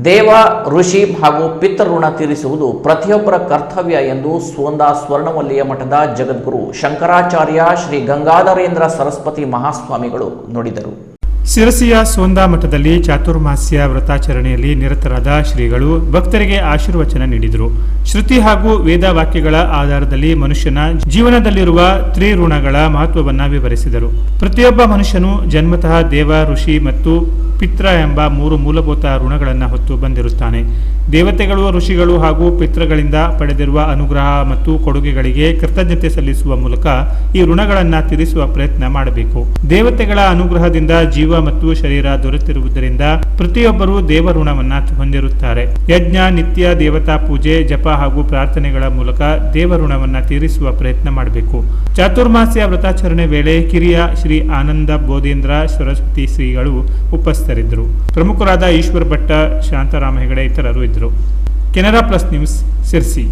ದೇವ ಋಷಿ ಹಾಗೂ ಪಿತೃಋಣ ತೀರಿಸುವುದು ಪ್ರತಿಯೊಬ್ಬರ ಕರ್ತವ್ಯ ಎಂದು ಸೋಂದಾ ಸ್ವರ್ಣವಲ್ಲಿಯ ಮಠದ ಜಗದ್ಗುರು ಶಂಕರಾಚಾರ್ಯ ಶ್ರೀ ಗಂಗಾಧರೇಂದ್ರ ಸರಸ್ವತಿ ಮಹಾಸ್ವಾಮಿಗಳು ನುಡಿದರು. ಶಿರಸಿಯ ಸೋಂದಾ ಮಠದಲ್ಲಿ ಚಾತುರ್ಮಾಸ್ಯ ವ್ರತಾಚರಣೆಯಲ್ಲಿ ನಿರತರಾದ ಶ್ರೀಗಳು ಭಕ್ತರಿಗೆ ಆಶೀರ್ವಚನ ನೀಡಿದರು. ಶ್ರುತಿ ಹಾಗೂ ವೇದ ವಾಕ್ಯಗಳ ಆಧಾರದಲ್ಲಿ ಮನುಷ್ಯನ ಜೀವನದಲ್ಲಿರುವ ತ್ರಿಋಣಗಳ ಮಹತ್ವವನ್ನು ವಿವರಿಸಿದರು. ಪ್ರತಿಯೊಬ್ಬ ಮನುಷ್ಯನು ಜನ್ಮತಃ ದೇವ, ಋಷಿ ಮತ್ತು ಪಿತೃ ಎಂಬ 3 ಮೂಲಭೂತ ಋಣಗಳನ್ನು ಹೊತ್ತು ಬಂದಿರುತ್ತಾನೆ. ದೇವತೆಗಳು, ಋಷಿಗಳು ಹಾಗೂ ಪಿತೃಗಳಿಂದ ಪಡೆದಿರುವ ಅನುಗ್ರಹ ಮತ್ತು ಕೊಡುಗೆಗಳಿಗೆ ಕೃತಜ್ಞತೆ ಸಲ್ಲಿಸುವ ಮೂಲಕ ಈ ಋಣಗಳನ್ನು ತೀರಿಸುವ ಪ್ರಯತ್ನ ಮಾಡಬೇಕು. ದೇವತೆಗಳ ಅನುಗ್ರಹದಿಂದ ಜೀವ ಮತ್ತು ಶರೀರ ದೊರೆತಿರುವುದರಿಂದ ಪ್ರತಿಯೊಬ್ಬರೂ ದೇವ ಋಣವನ್ನ ಹೊಂದಿರುತ್ತಾರೆ. ಯಜ್ಞ, ನಿತ್ಯ ದೇವತಾ ಪೂಜೆ, ಜಪ ಹಾಗೂ ಪ್ರಾರ್ಥನೆಗಳ ಮೂಲಕ ದೇವ ಋಣವನ್ನ ತೀರಿಸುವ ಪ್ರಯತ್ನ ಮಾಡಬೇಕು. ಚಾತುರ್ಮಾಸ್ಯ ವ್ರತಾಚರಣೆ ವೇಳೆ ಕಿರಿಯ ಶ್ರೀ ಆನಂದ ಬೋಧೇಂದ್ರ ಸರಸ್ವತಿ ಶ್ರೀಗಳು ಉಪಸ್ಥಿತರಿದ್ದರು. ಪ್ರಮುಖರಾದ ಈಶ್ವರ ಭಟ್ಟ, ಶಾಂತಾರಾಮ ಹೆಗಡೆ ಇತರರು ಇದ್ದರು. Canara plus news, Sirsi.